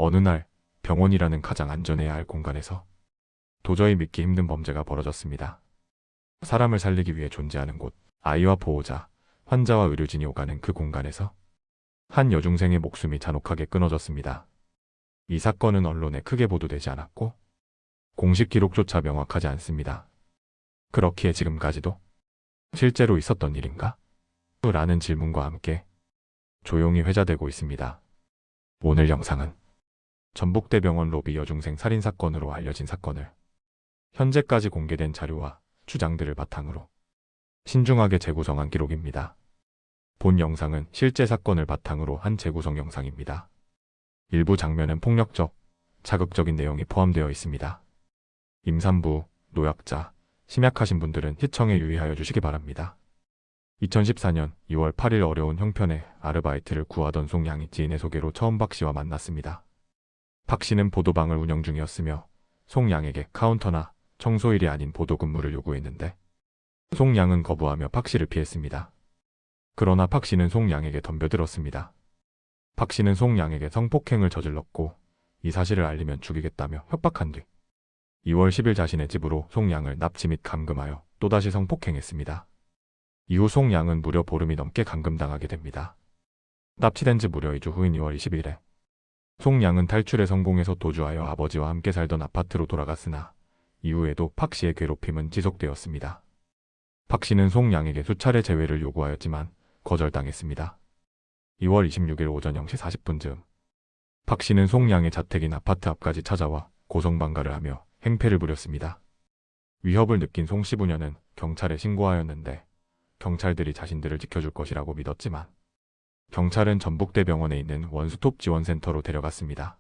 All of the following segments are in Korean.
어느 날 병원이라는 가장 안전해야 할 공간에서 도저히 믿기 힘든 범죄가 벌어졌습니다. 사람을 살리기 위해 존재하는 곳, 아이와 보호자, 환자와 의료진이 오가는 그 공간에서 한 여중생의 목숨이 잔혹하게 끊어졌습니다. 이 사건은 언론에 크게 보도되지 않았고 공식 기록조차 명확하지 않습니다. 그렇기에 지금까지도 실제로 있었던 일인가? 라는 질문과 함께 조용히 회자되고 있습니다. 오늘 영상은 전북대병원 로비 여중생 살인사건으로 알려진 사건을 현재까지 공개된 자료와 주장들을 바탕으로 신중하게 재구성한 기록입니다. 본 영상은 실제 사건을 바탕으로 한 재구성 영상입니다. 일부 장면은 폭력적, 자극적인 내용이 포함되어 있습니다. 임산부, 노약자, 심약하신 분들은 시청에 유의하여 주시기 바랍니다. 2014년 2월 8일 어려운 형편의 아르바이트를 구하던 송양이 지인의 소개로 처음 박 씨와 만났습니다. 박 씨는 보도방을 운영 중이었으며 송양에게 카운터나 청소일이 아닌 보도 근무를 요구했는데 송양은 거부하며 박 씨를 피했습니다. 그러나 박 씨는 송양에게 덤벼들었습니다. 박 씨는 송양에게 성폭행을 저질렀고 이 사실을 알리면 죽이겠다며 협박한 뒤 2월 10일 자신의 집으로 송양을 납치 및 감금하여 또다시 성폭행했습니다. 이후 송양은 무려 보름이 넘게 감금당하게 됩니다. 납치된 지 무려 2주 후인 2월 20일에 송양은 탈출에 성공해서 도주하여 아버지와 함께 살던 아파트로 돌아갔으나 이후에도 박 씨의 괴롭힘은 지속되었습니다. 박 씨는 송양에게 수차례 재회를 요구하였지만 거절당했습니다. 2월 26일 오전 0시 40분쯤 박 씨는 송양의 자택인 아파트 앞까지 찾아와 고성방가를 하며 행패를 부렸습니다. 위협을 느낀 송 씨 부녀는 경찰에 신고하였는데 경찰들이 자신들을 지켜줄 것이라고 믿었지만 경찰은 전북대병원에 있는 원스톱 지원센터로 데려갔습니다.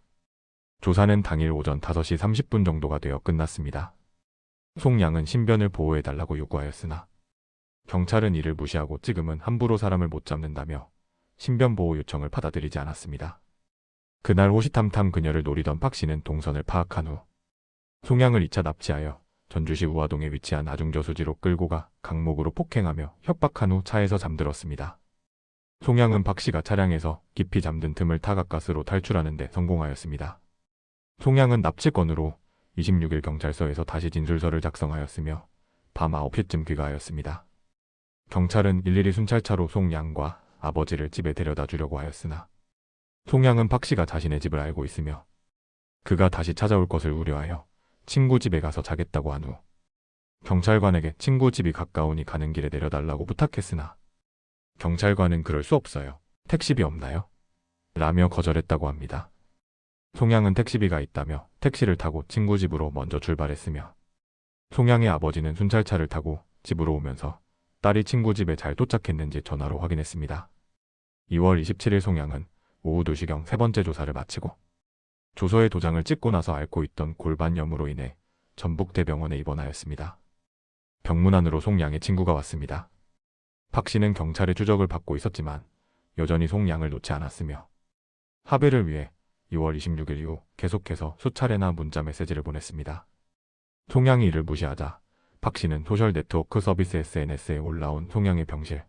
조사는 당일 오전 5시 30분 정도가 되어 끝났습니다. 송양은 신변을 보호해달라고 요구하였으나 경찰은 이를 무시하고 지금은 함부로 사람을 못 잡는다며 신변 보호 요청을 받아들이지 않았습니다. 그날 호시탐탐 그녀를 노리던 박 씨는 동선을 파악한 후 송양을 2차 납치하여 전주시 우화동에 위치한 아중저수지로 끌고 가 강목으로 폭행하며 협박한 후 차에서 잠들었습니다. 송양은 박 씨가 차량에서 깊이 잠든 틈을 타가가스로 탈출하는 데 성공하였습니다. 송양은 납치건으로 26일 경찰서에서 다시 진술서를 작성하였으며 밤 9시쯤 귀가하였습니다. 경찰은 일일이 순찰차로 송양과 아버지를 집에 데려다 주려고 하였으나 송양은 박 씨가 자신의 집을 알고 있으며 그가 다시 찾아올 것을 우려하여 친구 집에 가서 자겠다고 한 후 경찰관에게 친구 집이 가까우니 가는 길에 내려달라고 부탁했으나 경찰관은 그럴 수 없어요. 택시비 없나요? 라며 거절했다고 합니다. 송양은 택시비가 있다며 택시를 타고 친구 집으로 먼저 출발했으며 송양의 아버지는 순찰차를 타고 집으로 오면서 딸이 친구 집에 잘 도착했는지 전화로 확인했습니다. 2월 27일 송양은 오후 2시경 세 번째 조사를 마치고 조서에 도장을 찍고 나서 앓고 있던 골반염으로 인해 전북대병원에 입원하였습니다. 병문 안으로 송양의 친구가 왔습니다. 박 씨는 경찰의 추적을 받고 있었지만 여전히 송양을 놓지 않았으며 합의를 위해 2월 26일 이후 계속해서 수차례나 문자 메시지를 보냈습니다. 송양이 이를 무시하자 박 씨는 소셜네트워크 서비스 SNS에 올라온 송양의 병실,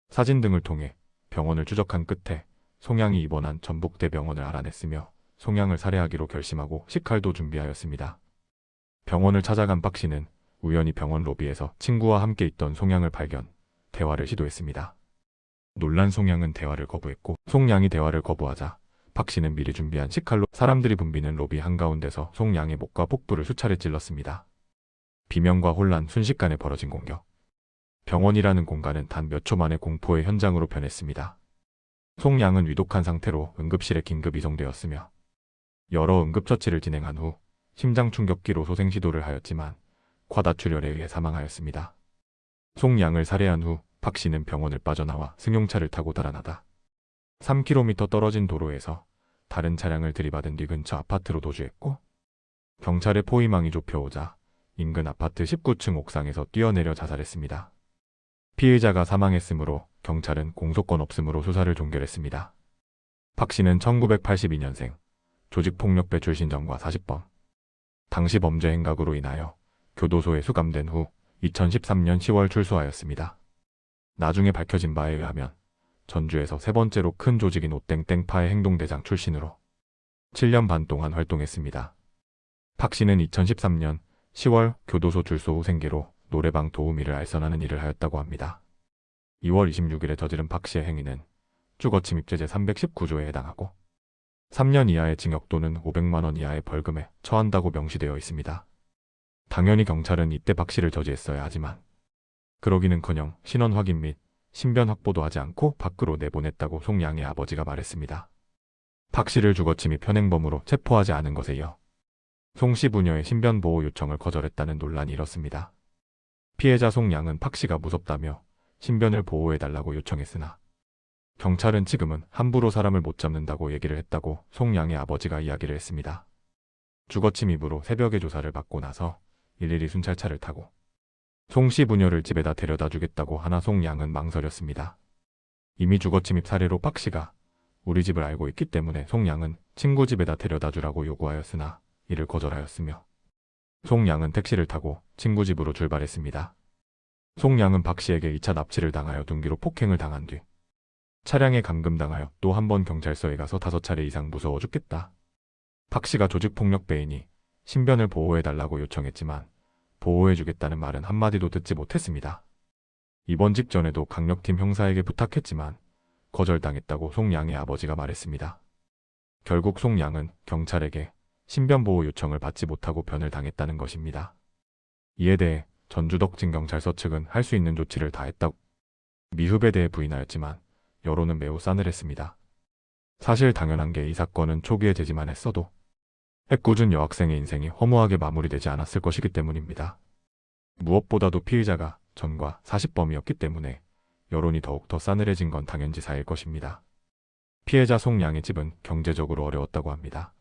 사진 등을 통해 병원을 추적한 끝에 송양이 입원한 전북대병원을 알아냈으며 송양을 살해하기로 결심하고 식칼도 준비하였습니다. 병원을 찾아간 박 씨는 우연히 병원 로비에서 친구와 함께 있던 송양을 발견, 대화를 시도했습니다. 놀란 송양은 대화를 거부했고 송양이 대화를 거부하자 박 씨는 미리 준비한 식칼로 사람들이 붐비는 로비 한가운데서 송양의 목과 복부를 수차례 찔렀습니다. 비명과 혼란, 순식간에 벌어진 공격. 병원이라는 공간은 단 몇 초 만에 공포의 현장으로 변했습니다. 송양은 위독한 상태로 응급실에 긴급 이송되었으며 여러 응급처치를 진행한 후 심장 충격기로 소생 시도를 하였지만 과다출혈에 의해 사망하였습니다. 송양을 살해한 후 박 씨는 병원을 빠져나와 승용차를 타고 달아나다 3km 떨어진 도로에서 다른 차량을 들이받은 뒤 근처 아파트로 도주했고 경찰의 포위망이 좁혀오자 인근 아파트 19층 옥상에서 뛰어내려 자살했습니다. 피의자가 사망했으므로 경찰은 공소권 없음으로 수사를 종결했습니다. 박 씨는 1982년생, 조직폭력배 출신 전과 40범. 당시 범죄 행각으로 인하여 교도소에 수감된 후 2013년 10월 출소하였습니다. 나중에 밝혀진 바에 의하면 전주에서 세 번째로 큰 조직인 오땡땡파의 행동대장 출신으로 7년 반 동안 활동했습니다. 박 씨는 2013년 10월 교도소 출소 후 생계로 노래방 도우미를 알선하는 일을 하였다고 합니다. 2월 26일에 저지른 박 씨의 행위는 주거침입죄 제319조에 해당하고 3년 이하의 징역 또는 500만 원 이하의 벌금에 처한다고 명시되어 있습니다. 당연히 경찰은 이때 박 씨를 저지했어야 하지만 그러기는커녕 신원 확인 및 신변 확보도 하지 않고 밖으로 내보냈다고 송 양의 아버지가 말했습니다. 박 씨를 주거침입 현행범으로 체포하지 않은 것에 이어 송 씨 부녀의 신변 보호 요청을 거절했다는 논란이 일었습니다. 피해자 송 양은 박 씨가 무섭다며 신변을 보호해달라고 요청했으나 경찰은 지금은 함부로 사람을 못 잡는다고 얘기를 했다고 송 양의 아버지가 이야기를 했습니다. 주거침입으로 새벽에 조사를 받고 나서 일일이 순찰차를 타고 송 씨 부녀를 집에다 데려다 주겠다고 하나 송 양은 망설였습니다. 이미 주거침입 사례로 박 씨가 우리 집을 알고 있기 때문에 송 양은 친구 집에다 데려다 주라고 요구하였으나 이를 거절하였으며 송 양은 택시를 타고 친구 집으로 출발했습니다. 송 양은 박 씨에게 2차 납치를 당하여 둔기로 폭행을 당한 뒤 차량에 감금당하여 또 한 번 경찰서에 가서 5차례 이상 무서워 죽겠다. 박 씨가 조직폭력배이니 신변을 보호해달라고 요청했지만 보호해주겠다는 말은 한마디도 듣지 못했습니다. 이번 직전에도 강력팀 형사에게 부탁했지만 거절당했다고 송 양의 아버지가 말했습니다. 결국 송 양은 경찰에게 신변보호 요청을 받지 못하고 변을 당했다는 것입니다. 이에 대해 전주덕진경찰서 측은 할 수 있는 조치를 다했다고 미흡에 대해 부인하였지만 여론은 매우 싸늘했습니다. 사실 당연한 게 이 사건은 초기에 제지만 했어도 애꿎은 여학생의 인생이 허무하게 마무리되지 않았을 것이기 때문입니다. 무엇보다도 피의자가 전과 사실범이었기 때문에 여론이 더욱 더 싸늘해진 건 당연지사일 것입니다. 피해자 송 양의 집은 경제적으로 어려웠다고 합니다.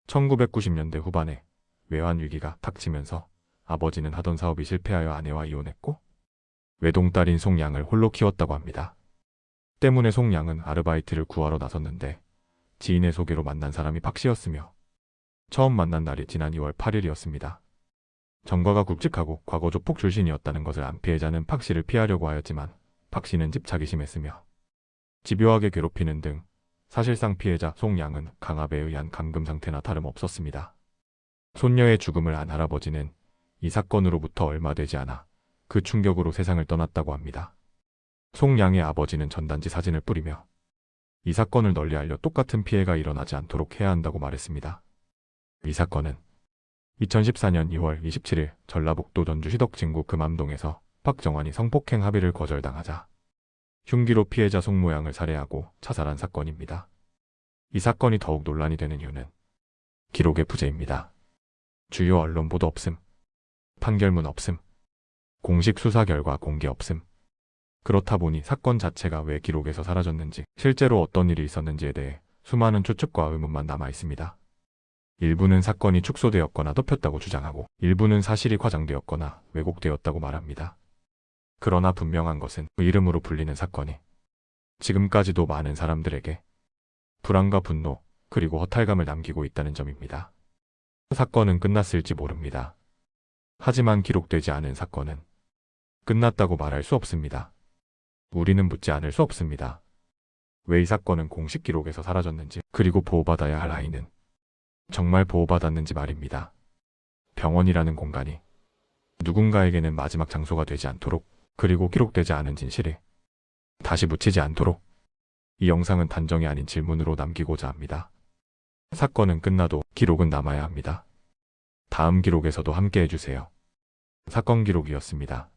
1990년대 후반에 외환 위기가 닥치면서 아버지는 하던 사업이 실패하여 아내와 이혼했고 외동딸인 송 양을 홀로 키웠다고 합니다. 때문에 송 양은 아르바이트를 구하러 나섰는데 지인의 소개로 만난 사람이 박 씨였으며 처음 만난 날이 지난 2월 8일이었습니다. 전과가 굵직하고 과거 조폭 출신이었다는 것을 안 피해자는 박 씨를 피하려고 하였지만 박 씨는 집착이 심했으며 집요하게 괴롭히는 등 사실상 피해자 송 양은 강압에 의한 감금 상태나 다름없었습니다. 손녀의 죽음을 안 할아버지는 이 사건으로부터 얼마 되지 않아 그 충격으로 세상을 떠났다고 합니다. 송 양의 아버지는 전단지 사진을 뿌리며 이 사건을 널리 알려 똑같은 피해가 일어나지 않도록 해야 한다고 말했습니다. 이 사건은 2014년 2월 27일 전라북도 전주시덕진구 금암동에서 박정환이 성폭행 합의를 거절당하자 흉기로 피해자 송 양을 살해하고 자살한 사건입니다. 이 사건이 더욱 논란이 되는 이유는 기록의 부재입니다. 주요 언론 보도 없음, 판결문 없음, 공식 수사 결과 공개 없음. 그렇다 보니 사건 자체가 왜 기록에서 사라졌는지, 실제로 어떤 일이 있었는지에 대해 수많은 추측과 의문만 남아 있습니다. 일부는 사건이 축소되었거나 덮였다고 주장하고 일부는 사실이 과장되었거나 왜곡되었다고 말합니다. 그러나 분명한 것은 그 이름으로 불리는 사건이 지금까지도 많은 사람들에게 불안과 분노 그리고 허탈감을 남기고 있다는 점입니다. 사건은 끝났을지 모릅니다. 하지만 기록되지 않은 사건은 끝났다고 말할 수 없습니다. 우리는 묻지 않을 수 없습니다. 왜 이 사건은 공식 기록에서 사라졌는지, 그리고 보호받아야 할 아이는 정말 보호받았는지 말입니다. 병원이라는 공간이 누군가에게는 마지막 장소가 되지 않도록, 그리고 기록되지 않은 진실이 다시 묻히지 않도록 이 영상은 단정이 아닌 질문으로 남기고자 합니다. 사건은 끝나도 기록은 남아야 합니다. 다음 기록에서도 함께 해주세요. 사건 기록이었습니다.